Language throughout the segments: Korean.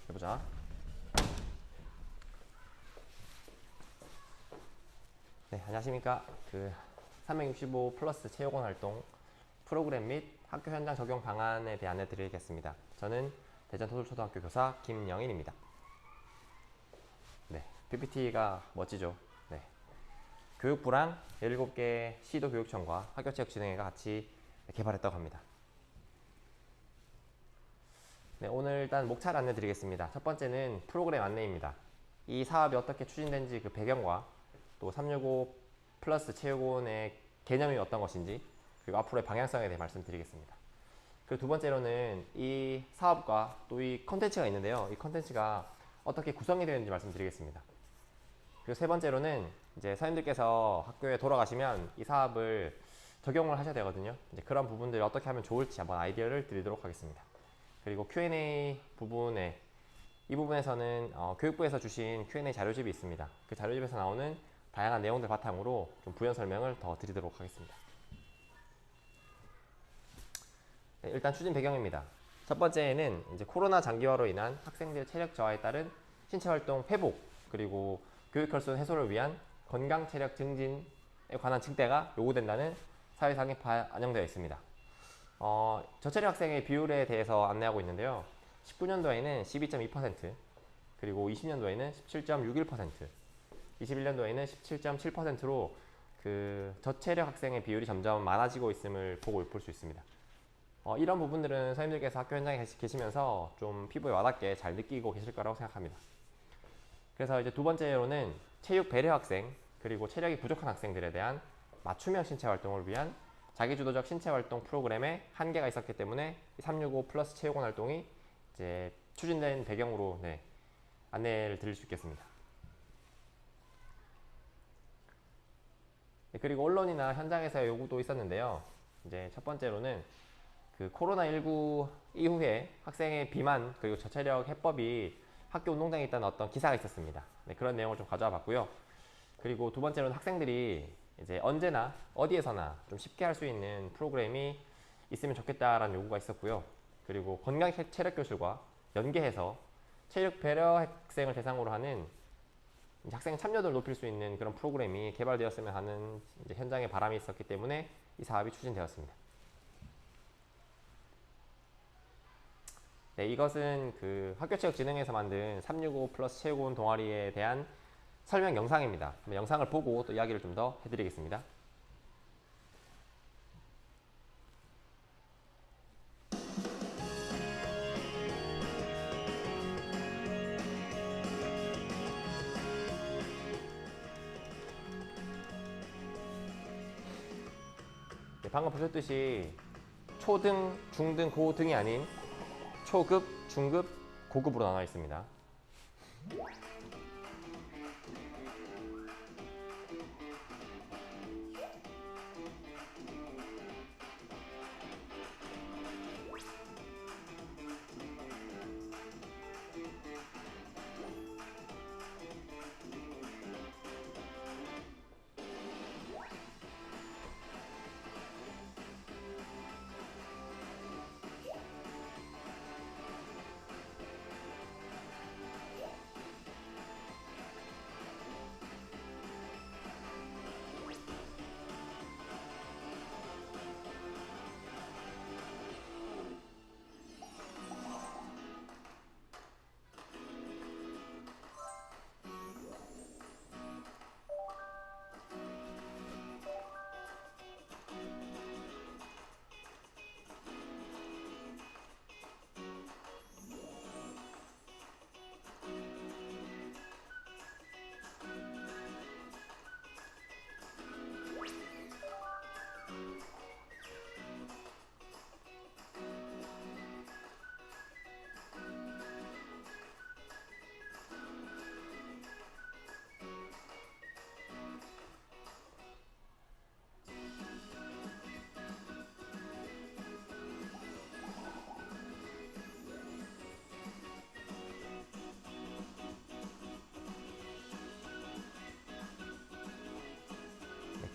해보자. 네, 안녕하십니까. 365 플러스 체육원 활동 프로그램 및 학교 현장 적용 방안에 대해 안내 드리겠습니다. 저는 대전 토술초등학교 교사 김영인입니다. 네, PPT가 멋지죠. 네. 교육부랑 17개 시도 교육청과 학교체육진흥회가 같이 개발했다고 합니다. 네, 오늘 일단 목차를 안내 드리겠습니다. 첫 번째는 프로그램 안내입니다. 이 사업이 어떻게 추진된지 그 배경과 또 365 플러스 체육원의 개념이 어떤 것인지 그리고 앞으로의 방향성에 대해 말씀드리겠습니다. 그리고 두 번째로는 이 사업과 또 이 컨텐츠가 있는데요. 이 컨텐츠가 어떻게 구성이 되어 있는지 말씀드리겠습니다. 그리고 세 번째로는 이제 선생님들께서 학교에 돌아가시면 이 사업을 적용을 하셔야 되거든요. 이제 그런 부분들을 어떻게 하면 좋을지 한번 아이디어를 드리도록 하겠습니다. 그리고 Q&A 부분에 이 부분에서는 교육부에서 주신 Q&A 자료집이 있습니다. 그 자료집에서 나오는 다양한 내용들 바탕으로 좀 부연 설명을 더 드리도록 하겠습니다. 네, 일단 추진 배경입니다. 첫 번째는 이제 코로나 장기화로 인한 학생들의 체력 저하에 따른 신체 활동 회복 그리고 교육 혈손 해소를 위한 건강 체력 증진에 관한 징대가 요구된다는 사회상에 반영되어 있습니다. 저체력 학생의 비율에 대해서 안내하고 있는데요. 19년도에는 12.2%, 그리고 20년도에는 17.61%, 21년도에는 17.7%로 그 저체력 학생의 비율이 점점 많아지고 있음을 볼 수 있습니다. 이런 부분들은 선생님들께서 학교 현장에 계시면서 좀 피부에 와닿게 잘 느끼고 계실 거라고 생각합니다. 그래서 이제 두 번째로는 체육 배려 학생, 그리고 체력이 부족한 학생들에 대한 맞춤형 신체 활동을 위한 자기주도적 신체 활동 프로그램에 한계가 있었기 때문에 365 플러스 체육원 활동이 이제 추진된 배경으로 안내를 드릴 수 있겠습니다. 그리고 언론이나 현장에서의 요구도 있었는데요. 이제 첫 번째로는 그 코로나19 이후에 학생의 비만 그리고 저체력 해법이 학교 운동장에 있다는 어떤 기사가 있었습니다. 네, 그런 내용을 좀 가져와 봤고요. 그리고 두 번째로는 학생들이 이제 언제나 어디에서나 좀 쉽게 할 수 있는 프로그램이 있으면 좋겠다라는 요구가 있었고요. 그리고 건강 체력 교실과 연계해서 체육 배려 학생을 대상으로 하는 학생 참여도를 높일 수 있는 그런 프로그램이 개발되었으면 하는 이제 현장의 바람이 있었기 때문에 이 사업이 추진되었습니다. 네, 이것은 그 학교체육진흥회에서 만든 365 플러스 체육원 동아리에 대한 설명 영상입니다. 영상을 보고 또 이야기를 좀 더 해드리겠습니다. 네, 방금 보셨듯이 초등, 중등, 고등이 아닌 초급, 중급, 고급으로 나눠 있습니다.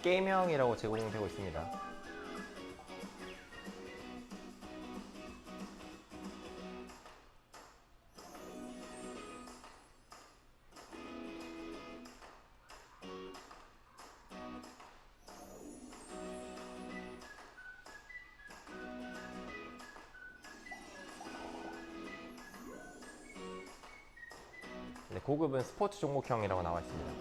게임형이라고 제공되고 있습니다. 고급은 스포츠 종목형이라고 나와 있습니다.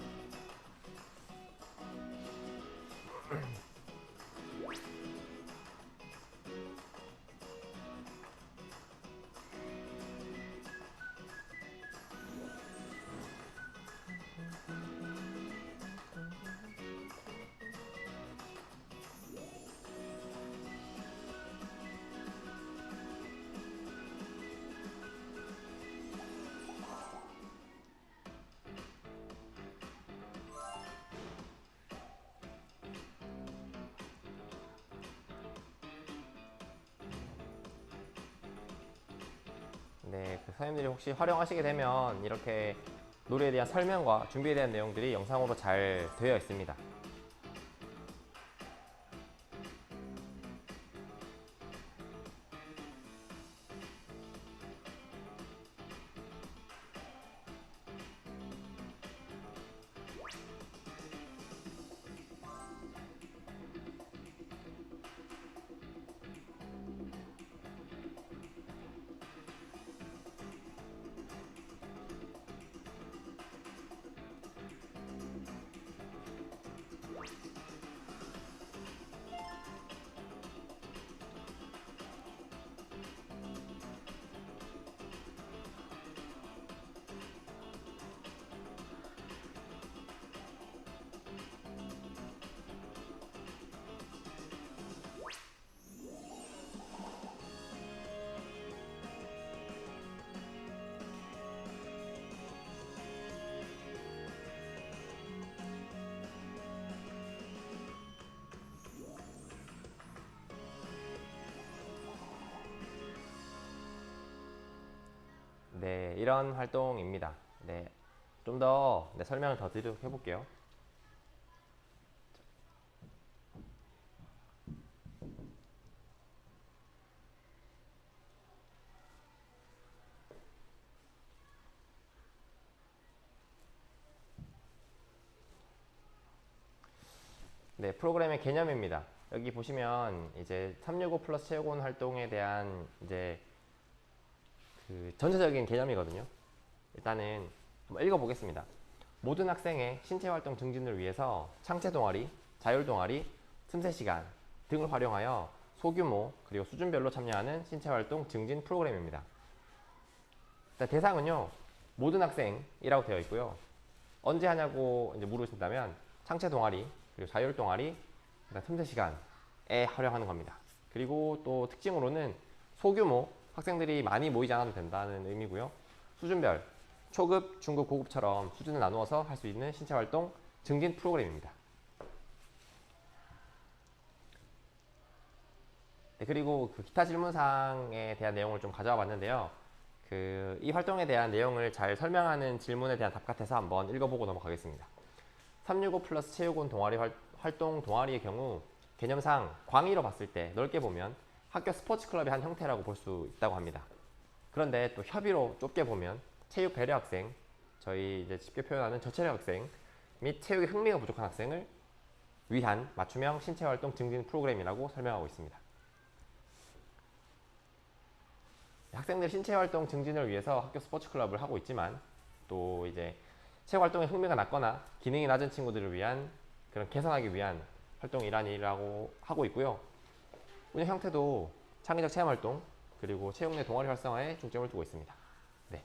네, 그 선생님들이 혹시 활용하시게 되면 이렇게 노래에 대한 설명과 준비에 대한 내용들이 영상으로 잘 되어 있습니다. 네, 이런 활동입니다. 네, 좀 더 설명을 더 드리도록 해볼게요. 네, 프로그램의 개념입니다. 여기 보시면 이제 365 플러스 체육원 활동에 대한 이제 그 전체적인 개념이거든요. 일단은 한번 읽어보겠습니다. 모든 학생의 신체 활동 증진을 위해서 창체 동아리, 자율 동아리, 틈새 시간 등을 활용하여 소규모 그리고 수준별로 참여하는 신체 활동 증진 프로그램입니다. 대상은요, 모든 학생이라고 되어 있고요. 언제 하냐고 이제 물으신다면 창체 동아리, 그리고 자율 동아리, 틈새 시간에 활용하는 겁니다. 그리고 또 특징으로는 소규모 학생들이 많이 모이지 않아도 된다는 의미고요. 수준별, 초급, 중급, 고급처럼 수준을 나누어서 할 수 있는 신체 활동 증진 프로그램입니다. 네, 그리고 그 기타 질문사항에 대한 내용을 좀 가져와 봤는데요. 이 활동에 대한 내용을 잘 설명하는 질문에 대한 답 같아서 한번 읽어보고 넘어가겠습니다. 365 플러스 체육원 동아리 활동 동아리의 경우 개념상 광의로 봤을 때 넓게 보면 학교 스포츠 클럽의 한 형태라고 볼 수 있다고 합니다. 그런데 또 협의로 좁게 보면 체육 배려 학생, 저희 이제 쉽게 표현하는 저체력 학생 및 체육에 흥미가 부족한 학생을 위한 맞춤형 신체 활동 증진 프로그램이라고 설명하고 있습니다. 학생들 신체 활동 증진을 위해서 학교 스포츠 클럽을 하고 있지만 또 이제 체육 활동에 흥미가 낮거나 기능이 낮은 친구들을 위한 그런 개선하기 위한 활동 일환이라고 하고 있고요. 운영 형태도 창의적 체험 활동 그리고 체육 내 동아리 활성화에 중점을 두고 있습니다. 네.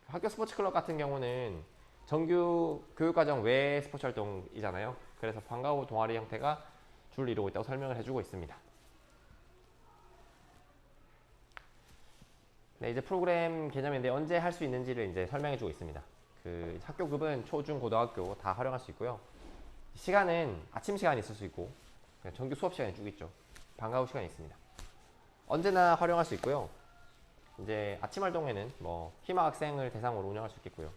학교 스포츠 클럽 같은 경우는 정규 교육과정 외의 스포츠 활동이잖아요. 그래서 방과 후 동아리 형태가 주를 이루고 있다고 설명을 해주고 있습니다. 네, 이제 프로그램 개념인데 언제 할 수 있는지를 이제 설명해주고 있습니다. 그 학교급은 초, 중, 고등학교 다 활용할 수 있고요. 시간은 아침 시간이 있을 수 있고 정규 수업 시간이 쭉 있죠. 방과 후 시간이 있습니다. 언제나 활용할 수 있고요. 이제 아침 활동에는 뭐 희망 학생을 대상으로 운영할 수 있겠고요.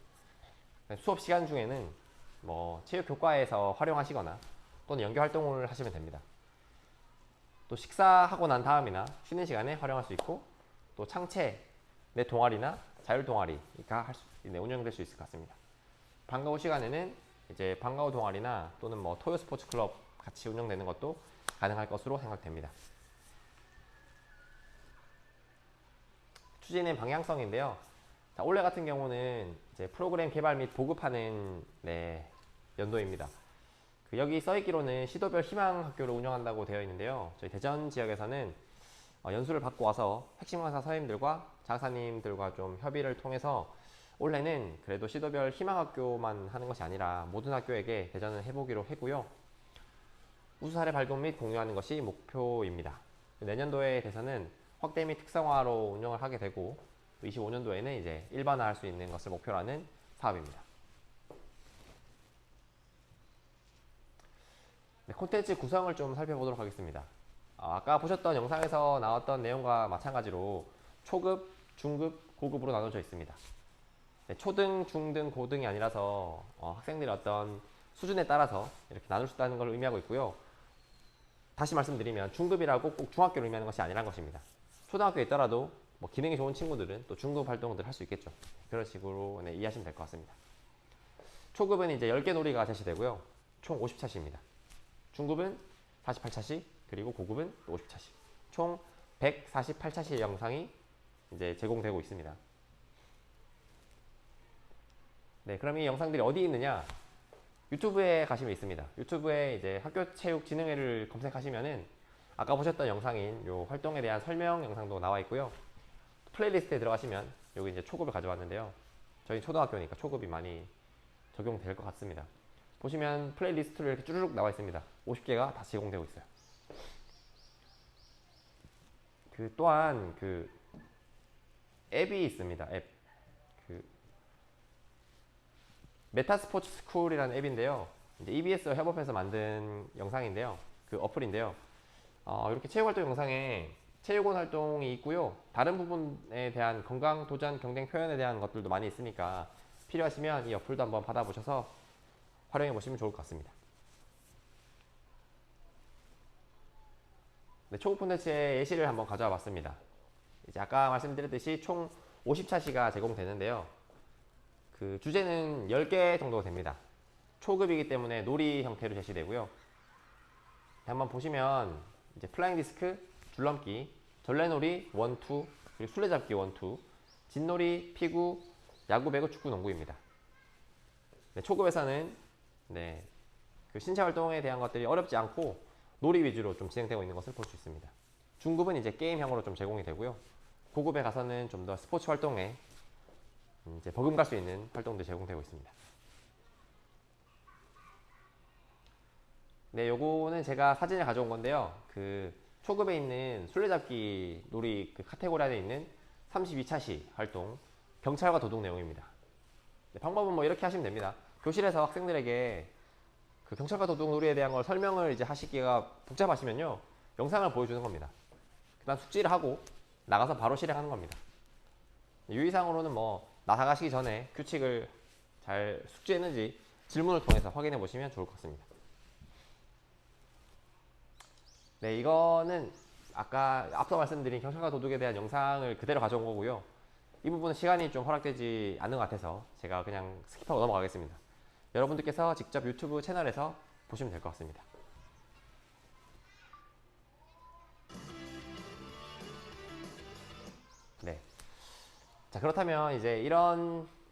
수업 시간 중에는 뭐 체육 교과에서 활용하시거나 또는 연계 활동을 하시면 됩니다. 또 식사하고 난 다음이나 쉬는 시간에 활용할 수 있고 또 창체 내 동아리나 자율 동아리가 운영될 수 있을 것 같습니다. 방과 후 시간에는 이제 방과 후 동아리나 또는 뭐 토요 스포츠 클럽 같이 운영되는 것도 가능할 것으로 생각됩니다. 추진의 방향성인데요. 자, 올해 같은 경우는 이제 프로그램 개발 및 보급하는 연도입니다. 여기 써있기로는 시도별 희망 학교를 운영한다고 되어 있는데요. 저희 대전 지역에서는 연수를 받고 와서 핵심 강사 선생님들과 장사님들과 좀 협의를 통해서 올해는 그래도 시도별 희망 학교만 하는 것이 아니라 모든 학교에게 대전을 해보기로 했고요. 우수 사례 발굴 및 공유하는 것이 목표입니다. 내년도에 대해서는 확대 및 특성화로 운영을 하게 되고 25년도에는 이제 일반화할 수 있는 것을 목표로 하는 사업입니다. 네, 콘텐츠 구성을 좀 살펴보도록 하겠습니다. 아까 보셨던 영상에서 나왔던 내용과 마찬가지로 초급, 중급, 고급으로 나눠져 있습니다. 네, 초등, 중등, 고등이 아니라서 학생들의 어떤 수준에 따라서 이렇게 나눌 수 있다는 걸 의미하고 있고요. 다시 말씀드리면 중급이라고 꼭 중학교를 의미하는 것이 아니라는 것입니다. 초등학교에 있더라도 뭐 기능이 좋은 친구들은 또 중급 활동들 할 수 있겠죠. 그런 식으로 이해하시면 될 것 같습니다. 초급은 이제 10개 놀이가 제시되고요. 총 50차시입니다. 중급은 48차시, 그리고 고급은 50차시. 총 148차시의 영상이 이제 제공되고 있습니다. 네, 그럼 이 영상들이 어디 있느냐? 유튜브에 가시면 있습니다. 유튜브에 이제 학교체육진흥회를 검색하시면은 아까 보셨던 영상인 요 활동에 대한 설명 영상도 나와 있고요. 플레이리스트에 들어가시면 여기 이제 초급을 가져왔는데요. 저희 초등학교니까 초급이 많이 적용될 것 같습니다. 보시면 플레이리스트로 이렇게 쭈르륵 나와 있습니다. 50개가 다 제공되고 있어요. 또한 앱이 있습니다. 앱. 메타스포츠 스쿨이라는 앱인데요. 이제 EBS 협업해서 만든 영상인데요. 어플인데요. 이렇게 체육활동 영상에 체육원 활동이 있고요. 다른 부분에 대한 건강, 도전, 경쟁 표현에 대한 것들도 많이 있으니까 필요하시면 이 어플도 한번 받아보셔서 활용해 보시면 좋을 것 같습니다. 네, 초급 콘텐츠의 예시를 한번 가져와 봤습니다. 이제 아까 말씀드렸듯이 총 50차시가 제공되는데요. 주제는 10개 정도 됩니다. 초급이기 때문에 놀이 형태로 제시되고요. 한번 보시면 이제 플라잉 디스크, 줄넘기, 전래놀이 1, 2, 그리고 술래잡기 1, 2, 진놀이, 피구, 야구, 배구, 축구, 농구입니다. 네, 초급에서는 신체 활동에 대한 것들이 어렵지 않고 놀이 위주로 좀 진행되고 있는 것을 볼 수 있습니다. 중급은 이제 게임형으로 좀 제공이 되고요. 고급에 가서는 좀 더 스포츠 활동에 이제 버금갈 수 있는 활동도 제공되고 있습니다. 네, 요거는 제가 사진을 가져온 건데요. 초급에 있는 술래잡기 놀이 카테고리 안에 있는 32차시 활동, 경찰과 도둑 내용입니다. 네, 방법은 뭐 이렇게 하시면 됩니다. 교실에서 학생들에게 경찰과 도둑 놀이에 대한 걸 설명을 이제 하시기가 복잡하시면요. 영상을 보여주는 겁니다. 그 다음 숙지를 하고 나가서 바로 실행하는 겁니다. 유의사항으로는 나사 가시기 전에 규칙을 잘 숙지했는지 질문을 통해서 확인해 보시면 좋을 것 같습니다. 네, 이거는 아까 앞서 말씀드린 경찰과 도둑에 대한 영상을 그대로 가져온 거고요. 이 부분은 시간이 좀 허락되지 않는 것 같아서 제가 그냥 스킵하고 넘어가겠습니다. 여러분들께서 직접 유튜브 채널에서 보시면 될 것 같습니다. 네. 자, 그렇다면 이제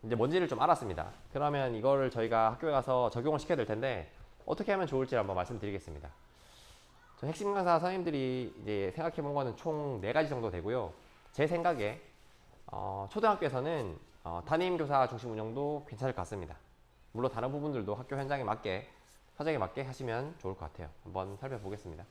뭔지를 좀 알았습니다. 그러면 이거를 저희가 학교에 가서 적용을 시켜야 될 텐데 어떻게 하면 좋을지 한번 말씀드리겠습니다. 저 핵심 강사 선생님들이 이제 생각해 본 거는 총 4가지 정도 되고요. 제 생각에 초등학교에서는 담임 교사 중심 운영도 괜찮을 것 같습니다. 물론 다른 부분들도 학교 현장에 맞게, 사정에 맞게 하시면 좋을 것 같아요. 한번 살펴보겠습니다.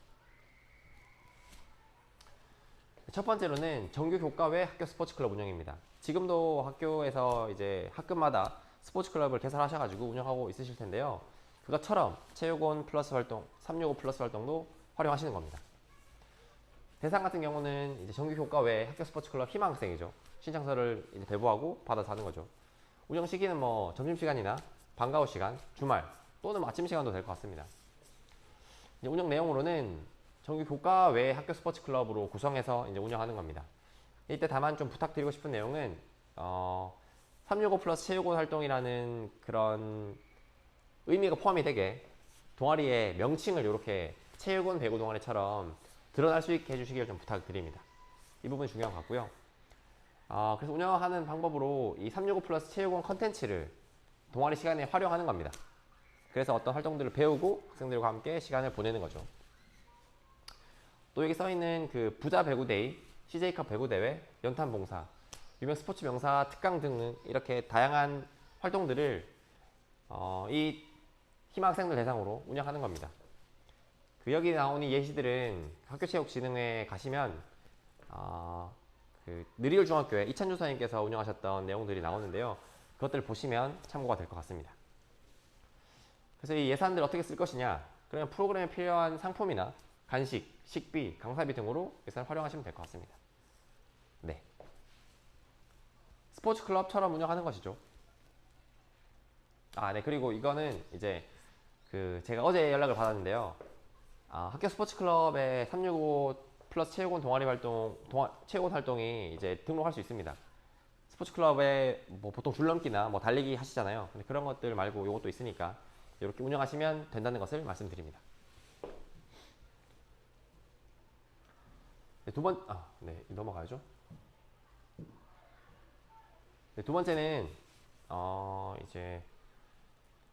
첫 번째로는 정규 교과 외 학교 스포츠 클럽 운영입니다. 지금도 학교에서 이제 학급마다 스포츠 클럽을 개설하셔가지고 운영하고 있으실 텐데요. 그것처럼 체육원 플러스 활동, 365 플러스 활동도 활용하시는 겁니다. 대상 같은 경우는 이제 정규 교과 외 학교 스포츠 클럽 희망 학생이죠. 신청서를 이제 배부하고 받아서 하는 거죠. 운영 시기는 점심시간이나 방과 후 시간, 주말 또는 아침 시간도 될 것 같습니다. 이제 운영 내용으로는 정규 교과 외 학교 스포츠 클럽으로 구성해서 이제 운영하는 겁니다. 이때 다만 좀 부탁드리고 싶은 내용은 365 플러스 체육원 활동이라는 그런 의미가 포함이 되게 동아리의 명칭을 이렇게 체육원 배구 동아리처럼 드러날 수 있게 해주시길 좀 부탁드립니다. 이 부분이 중요한 것 같고요. 그래서 운영하는 방법으로 이 365 플러스 체육원 컨텐츠를 동아리 시간에 활용하는 겁니다. 그래서 어떤 활동들을 배우고 학생들과 함께 시간을 보내는 거죠. 또 여기 써있는 그 부자 배구데이, CJ컵 배구대회, 연탄 봉사, 유명 스포츠 명사 특강 등 이렇게 다양한 활동들을 이 희망학생들 대상으로 운영하는 겁니다. 그 여기 나온 이 예시들은 학교체육진흥회에 가시면 그 느리울 중학교에 이찬주 선생님께서 운영하셨던 내용들이 나오는데요. 그것들을 보시면 참고가 될 것 같습니다. 그래서 이 예산들을 어떻게 쓸 것이냐, 그러면 프로그램에 필요한 상품이나 간식, 식비, 강사비 등으로 예산을 활용하시면 될 것 같습니다. 네. 스포츠 클럽처럼 운영하는 것이죠. 네. 그리고 이거는 이제 그 제가 어제 연락을 받았는데요. 학교 스포츠 클럽에 365 플러스 체육원 동아리 활동, 체육원 활동이 이제 등록할 수 있습니다. 스포츠 클럽에 뭐 보통 줄넘기나 뭐 달리기 하시잖아요. 근데 그런 것들 말고 이것도 있으니까 이렇게 운영하시면 된다는 것을 말씀드립니다. 네, 넘어가야죠. 네, 두 번째는 이제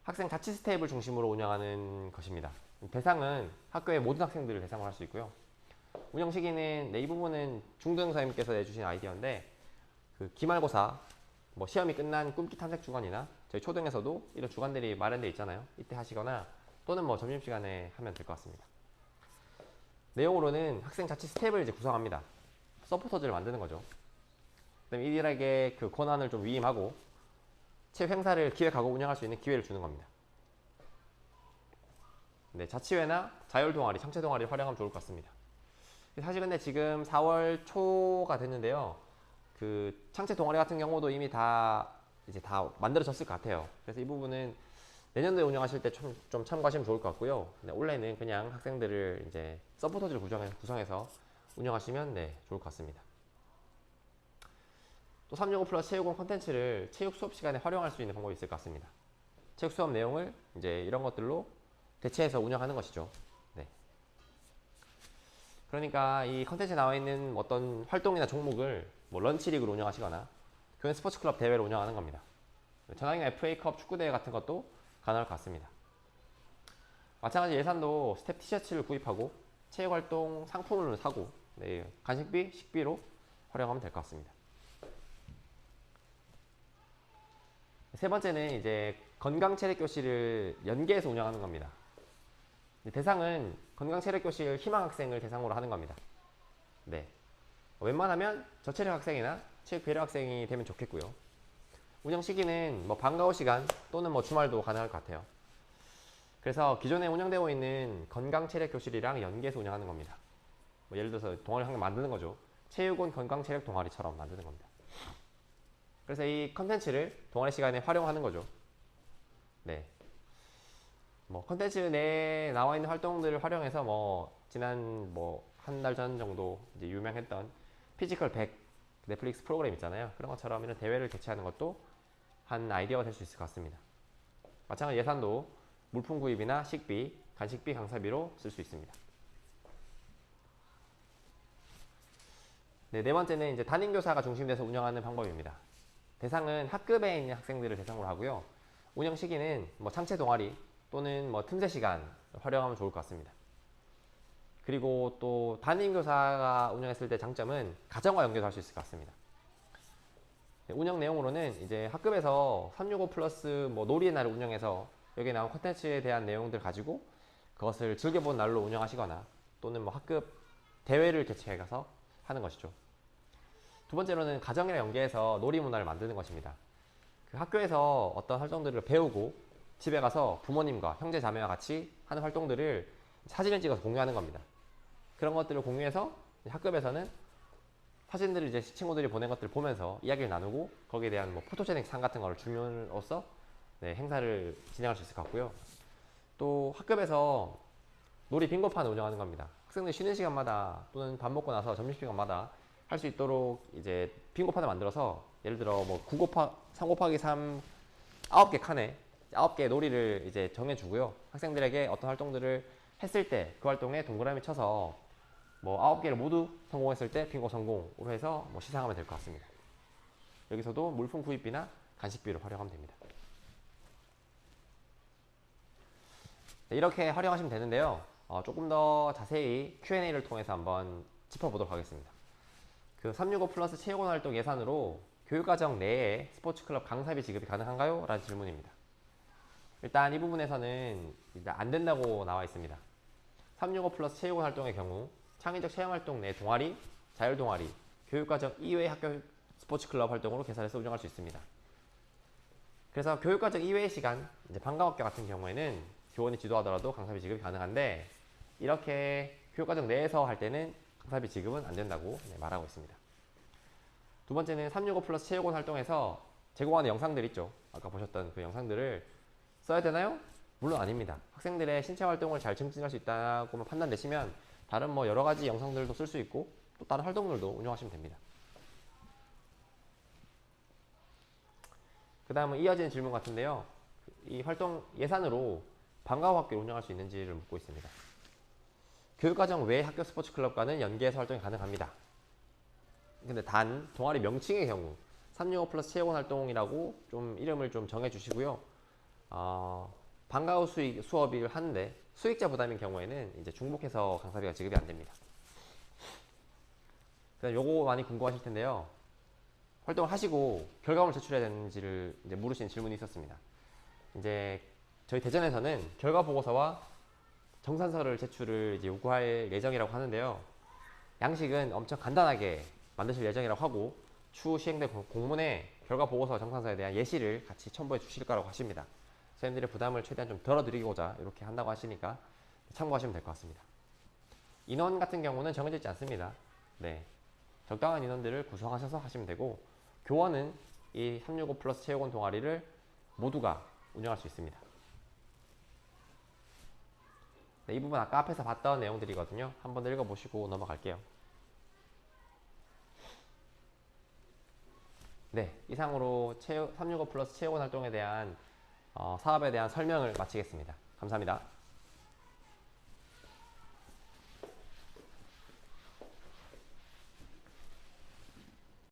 학생 자치 스텝을 중심으로 운영하는 것입니다. 대상은 학교의 모든 학생들을 대상으로 할 수 있고요. 운영 시기는 이 부분은 중등 선생님께서 내주신 아이디어인데 그 기말고사, 뭐 시험이 끝난 꿈기 탐색 주간이나 저희 초등에서도 이런 주간들이 마련되어 있잖아요. 이때 하시거나 또는 뭐 점심시간에 하면 될 것 같습니다. 내용으로는 학생 자치 스텝을 이제 구성합니다. 서포터즈를 만드는 거죠. 그다음에 이들에게 그 권한을 좀 위임하고 체육 행사를 기획하고 운영할 수 있는 기회를 주는 겁니다. 네, 자치회나 자율 동아리, 창체 동아리를 활용하면 좋을 것 같습니다. 사실 근데 지금 4월 초가 됐는데요. 그 창체 동아리 같은 경우도 이미 다 만들어졌을 것 같아요. 그래서 이 부분은 내년도에 운영하실 때 좀 참고하시면 좋을 것 같고요. 네, 온라인은 그냥 학생들을 이제 서포터즈를 구성해서 운영하시면 좋을 것 같습니다. 또 365 플러스 체육원 콘텐츠를 체육 수업 시간에 활용할 수 있는 방법이 있을 것 같습니다. 체육 수업 내용을 이제 이런 것들로 대체해서 운영하는 것이죠. 네. 그러니까 이 컨텐츠에 나와 있는 어떤 활동이나 종목을 뭐 런치리그로 운영하시거나 교내 스포츠 클럽 대회를 운영하는 겁니다. 전학이나 FA컵 축구대회 같은 것도 가능할 것 같습니다. 마찬가지 예산도 스텝 티셔츠를 구입하고 체육활동 상품을 사고 간식비, 식비로 활용하면 될 것 같습니다. 세 번째는 이제 건강체력교실을 연계해서 운영하는 겁니다. 대상은 건강체력교실 희망학생을 대상으로 하는 겁니다. 네. 웬만하면 저체력 학생이나 체육 배려 학생이 되면 좋겠고요. 운영 시기는 뭐 방과후 시간 또는 뭐 주말도 가능할 것 같아요. 그래서 기존에 운영되고 있는 건강체력교실이랑 연계해서 운영하는 겁니다. 뭐 예를 들어서 동아리 한 개 만드는 거죠. 체육원 건강체력 동아리처럼 만드는 겁니다. 그래서 이 컨텐츠를 동아리 시간에 활용하는 거죠. 네. 뭐 컨텐츠 내에 나와 있는 활동들을 활용해서 뭐 지난 뭐 한 달 전 정도 이제 유명했던 피지컬 100 넷플릭스 프로그램 있잖아요. 그런 것처럼 이런 대회를 개최하는 것도 한 아이디어가 될 수 있을 것 같습니다. 마찬가지 예산도 물품 구입이나 식비, 간식비, 강사비로 쓸 수 있습니다. 네 번째는 이제 담임교사가 중심돼서 운영하는 방법입니다. 대상은 학급에 있는 학생들을 대상으로 하고요. 운영 시기는 뭐 창체 동아리 또는 뭐 틈새 시간 활용하면 좋을 것 같습니다. 그리고 또 담임교사가 운영했을 때 장점은 가정과 연계할 수 있을 것 같습니다. 운영 내용으로는 이제 학급에서 365 플러스 뭐 놀이의 날을 운영해서 여기에 나온 콘텐츠에 대한 내용들 가지고 그것을 즐겨본 날로 운영하시거나 또는 뭐 학급 대회를 개최해서 하는 것이죠. 두 번째로는 가정이랑 연계해서 놀이 문화를 만드는 것입니다. 그 학교에서 어떤 활동들을 배우고 집에 가서 부모님과 형제 자매와 같이 하는 활동들을 사진을 찍어서 공유하는 겁니다. 그런 것들을 공유해서 학급에서는 사진들을 이제 친구들이 보낸 것들을 보면서 이야기를 나누고 거기에 대한 뭐 포토제닉 상 같은 거를 주면으로써 행사를 진행할 수 있을 것 같고요. 또 학급에서 놀이 빙고판을 운영하는 겁니다. 학생들 쉬는 시간마다 또는 밥 먹고 나서 점심시간마다 할 수 있도록 이제 빙고판을 만들어서 예를 들어 뭐 3 곱하기 3 9개 칸에 9개의 놀이를 이제 정해주고요. 학생들에게 어떤 활동들을 했을 때 그 활동에 동그라미 쳐서 뭐 9개를 모두 성공했을 때 빙고 성공으로 해서 뭐 시상하면 될 것 같습니다. 여기서도 물품 구입비나 간식비를 활용하면 됩니다. 네, 이렇게 활용하시면 되는데요. 조금 더 자세히 Q&A를 통해서 한번 짚어보도록 하겠습니다. 그 365 플러스 체육원 활동 예산으로 교육과정 내에 스포츠클럽 강사비 지급이 가능한가요? 라는 질문입니다. 일단 이 부분에서는 일단 안 된다고 나와 있습니다. 365 플러스 체육원 활동의 경우 창의적 체험활동 내 동아리, 자율동아리, 교육과정 이외의 학교 스포츠클럽 활동으로 계산해서 운영할 수 있습니다. 그래서 교육과정 이외의 시간, 이제 방과학교 같은 경우에는 교원이 지도하더라도 강사비 지급이 가능한데, 이렇게 교육과정 내에서 할 때는 강사비 지급은 안 된다고 말하고 있습니다. 두 번째는 365 플러스 체육원 활동에서 제공하는 영상들 있죠. 아까 보셨던 그 영상들을 써야 되나요? 물론 아닙니다. 학생들의 신체 활동을 잘 증진할 수 있다고만 판단되시면 다른 뭐 여러 가지 영상들도 쓸 수 있고 또 다른 활동들도 운영하시면 됩니다. 그 다음은 이어지는 질문 같은데요. 이 활동 예산으로 방과 후 학교를 운영할 수 있는지를 묻고 있습니다. 교육과정 외 학교 스포츠 클럽과는 연계해서 활동이 가능합니다. 근데 단 동아리 명칭의 경우 365 플러스 체육원 활동이라고 좀 이름을 좀 정해 주시고요. 방과 후 수업을 하는데 수익자 부담인 경우에는 이제 중복해서 강사비가 지급이 안 됩니다. 그다음 요거 많이 궁금하실 텐데요. 활동을 하시고 결과물을 제출해야 되는지를 이제 물으시는 질문이 있었습니다. 이제 저희 대전에서는 결과 보고서와 정산서를 제출을 이제 요구할 예정이라고 하는데요. 양식은 엄청 간단하게 만드실 예정이라고 하고 추후 시행될 공문에 결과 보고서와 정산서에 대한 예시를 같이 첨부해 주실 거라고 하십니다. 선생님들의 부담을 최대한 좀 덜어드리고자 이렇게 한다고 하시니까 참고하시면 될 것 같습니다. 인원 같은 경우는 정해져 있지 않습니다. 네, 적당한 인원들을 구성하셔서 하시면 되고, 교원은 이 365 플러스 체육원 동아리를 모두가 운영할 수 있습니다. 네, 이 부분 아까 앞에서 봤던 내용들이거든요. 한번 읽어보시고 넘어갈게요. 네, 이상으로 365 플러스 체육원 활동에 대한 사업에 대한 설명을 마치겠습니다. 감사합니다.